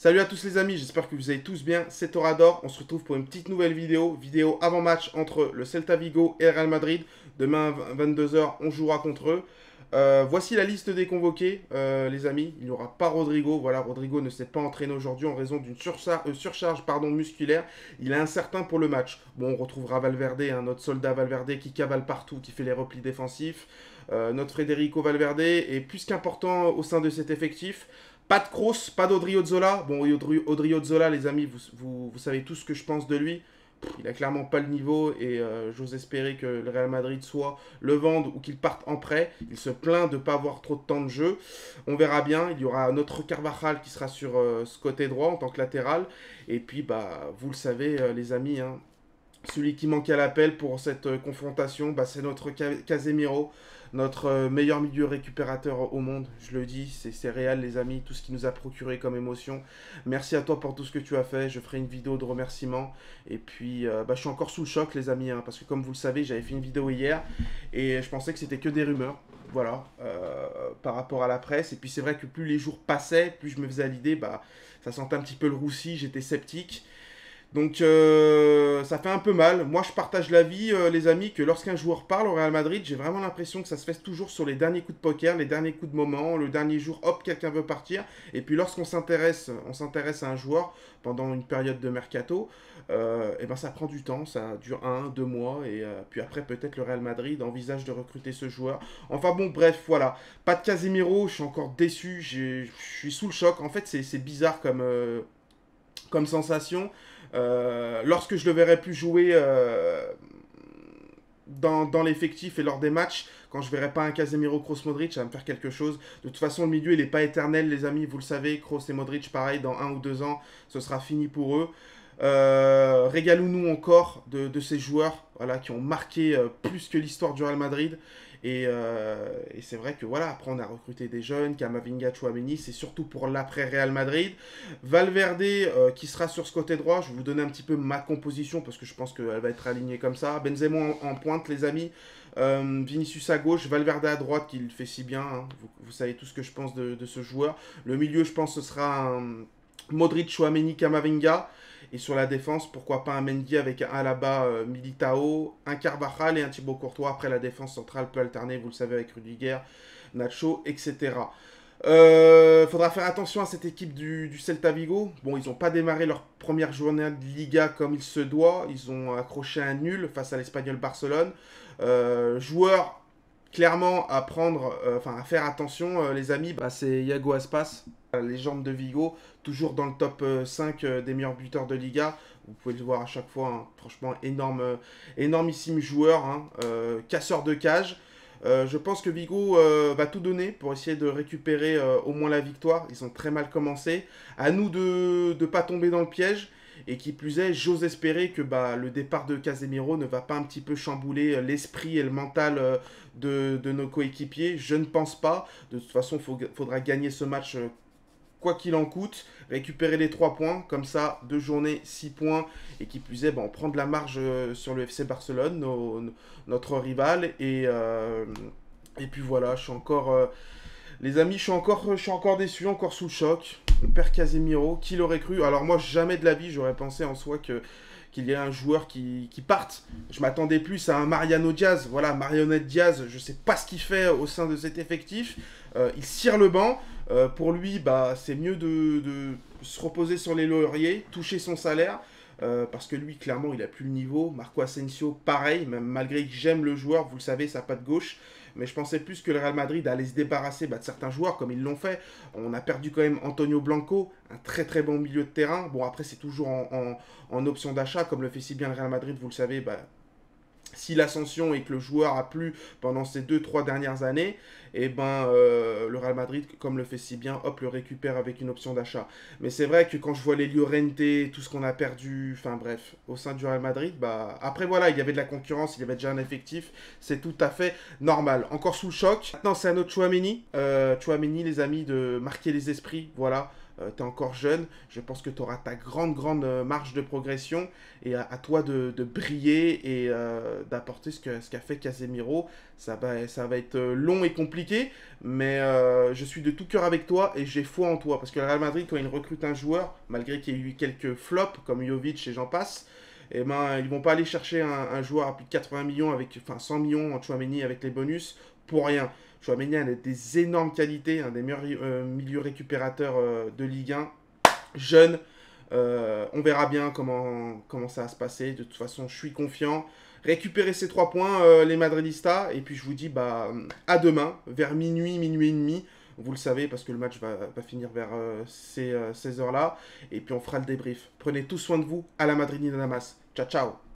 Salut à tous les amis, j'espère que vous allez tous bien, c'est Torador, on se retrouve pour une petite nouvelle vidéo avant-match entre le Celta Vigo et le Real Madrid. Demain à 22 h, on jouera contre eux. Voici la liste des convoqués, les amis. Il n'y aura pas Rodrigo. Voilà, Rodrigo ne s'est pas entraîné aujourd'hui en raison d'une surcharge musculaire. Il est incertain pour le match. Bon, on retrouvera Valverde, hein, notre soldat Valverde qui cavale partout, qui fait les replis défensifs. Notre Federico Valverde est plus qu'important au sein de cet effectif. Pas de Kroos, pas d'Odriozola. Bon, Odriozola, les amis, vous savez tout ce que je pense de lui. Il a clairement pas le niveau et j'ose espérer que le Real Madrid soit le vende ou qu'il parte en prêt. Il se plaint de ne pas avoir trop de temps de jeu. On verra bien. Il y aura notre Carvajal qui sera sur ce côté droit en tant que latéral. Et puis, bah, vous le savez, les amis, hein, celui qui manque à l'appel pour cette confrontation, bah, c'est notre Casemiro, notre meilleur milieu récupérateur au monde. Je le dis, c'est réel les amis, tout ce qui nous a procuré comme émotion. Merci à toi pour tout ce que tu as fait, je ferai une vidéo de remerciement. Et puis, bah, je suis encore sous le choc les amis, hein, parce que comme vous le savez, j'avais fait une vidéo hier et je pensais que c'était que des rumeurs. Voilà, par rapport à la presse. Et puis c'est vrai que plus les jours passaient, plus je me faisais à l'idée, bah, ça sentait un petit peu le roussi, j'étais sceptique. Donc ça fait un peu mal. Moi je partage l'avis les amis que lorsqu'un joueur parle au Real Madrid, j'ai vraiment l'impression que ça se fait toujours sur les derniers coups de poker, les derniers coups de moment, le dernier jour, hop, quelqu'un veut partir. Et puis lorsqu'on s'intéresse à un joueur pendant une période de mercato, et ben ça prend du temps, ça dure 1, 2 mois, et puis après peut-être le Real Madrid envisage de recruter ce joueur. Enfin bon, bref, voilà. Pas de Casemiro, je suis encore déçu, je suis sous le choc. En fait c'est bizarre comme sensation. Lorsque je le verrai plus jouer dans l'effectif et lors des matchs, quand je verrai pas un Casemiro, Kroos, Modric, ça va me faire quelque chose. De toute façon, le milieu, il n'est pas éternel, les amis, vous le savez. Kroos et Modric, pareil, dans 1 ou 2 ans, ce sera fini pour eux. Régalons-nous encore de ces joueurs voilà, qui ont marqué plus que l'histoire du Real Madrid. Et c'est vrai que voilà, après on a recruté des jeunes, Camavinga, Tchouaméni, c'est surtout pour l'après Real Madrid. Valverde qui sera sur ce côté droit, je vais vous donner un petit peu ma composition parce que je pense qu'elle va être alignée comme ça. Benzema en pointe les amis, Vinicius à gauche, Valverde à droite qui le fait si bien, hein. Vous savez tout ce que je pense de ce joueur. Le milieu je pense ce sera un Modric, Tchouaméni, Camavinga. Et sur la défense, pourquoi pas un Mendy avec un Alaba, Militao, un Carvajal et un Thibaut Courtois. Après, la défense centrale peut alterner, vous le savez, avec Rudiger, Nacho, etc. Faudra faire attention à cette équipe du Celta Vigo. Bon, ils n'ont pas démarré leur première journée de Liga comme il se doit. Ils ont accroché un nul face à l'Espagnol Barcelone. Joueur clairement à prendre, à faire attention, les amis, bah, c'est Iago Aspas, la légende de Vigo, toujours dans le top 5 des meilleurs buteurs de Liga. Vous pouvez le voir à chaque fois, hein. Franchement, énormissime joueur, hein. Casseur de cage. Je pense que Vigo va tout donner pour essayer de récupérer au moins la victoire. Ils ont très mal commencé. À nous de ne pas tomber dans le piège. Et qui plus est, j'ose espérer que bah, le départ de Casemiro ne va pas un petit peu chambouler l'esprit et le mental de nos coéquipiers. Je ne pense pas. De toute façon, il faudra gagner ce match quoi qu'il en coûte. Récupérer les 3 points. Comme ça, 2 journées, 6 points. Et qui plus est, bah, on prend de la marge sur le FC Barcelone, notre rival. Et puis voilà, je suis encore... les amis, je suis encore déçu, encore sous le choc. On perd Casemiro, qui l'aurait cru? Alors moi, jamais de la vie, j'aurais pensé en soi qu'il y ait un joueur qui parte. Je m'attendais plus à un Mariano Diaz. Voilà, Marionnette Diaz, je ne sais pas ce qu'il fait au sein de cet effectif. Il cire le banc. Pour lui, bah, c'est mieux de se reposer sur les lauriers, toucher son salaire. Parce que lui, clairement, il a plus le niveau. Marco Asensio, pareil, même malgré que j'aime le joueur, vous le savez, sa patte gauche. Mais je pensais plus que le Real Madrid allait se débarrasser de certains joueurs, comme ils l'ont fait. On a perdu quand même Antonio Blanco, un très très bon milieu de terrain. Bon, après, c'est toujours en option d'achat, comme le fait si bien le Real Madrid, vous le savez, bah, si l'ascension et que le joueur a plu pendant ces 2-3 dernières années, et ben le Real Madrid, comme le fait si bien, hop, le récupère avec une option d'achat. Mais c'est vrai que quand je vois les Llorente, tout ce qu'on a perdu, enfin bref, au sein du Real Madrid, bah après voilà, il y avait de la concurrence, il y avait déjà un effectif, c'est tout à fait normal. Encore sous le choc. Maintenant, c'est à notre Tchouaméni. Tchouaméni, les amis, de marquer les esprits, voilà. tu es encore jeune, je pense que tu auras ta grande marge de progression, et à toi de briller et d'apporter ce qu'a fait Casemiro. Ça va être long et compliqué, mais je suis de tout cœur avec toi et j'ai foi en toi, parce que le Real Madrid, quand il recrute un joueur, malgré qu'il y ait eu quelques flops, comme Jovic et j'en passe, eh ben, ils vont pas aller chercher un joueur à plus de 80 millions, enfin 100 millions en Tchouaméni avec les bonus, pour rien. Chouameni a des énormes qualités, un des meilleurs milieux récupérateurs de Ligue 1. Jeune, on verra bien comment ça va se passer. De toute façon, je suis confiant. Récupérez ces 3 points, les Madridistas. Et puis je vous dis à demain, vers minuit et demi. Vous le savez, parce que le match va finir vers ces heures-là. Et puis on fera le débrief. Prenez tout soin de vous. À la Madrid Damas. Ciao, ciao.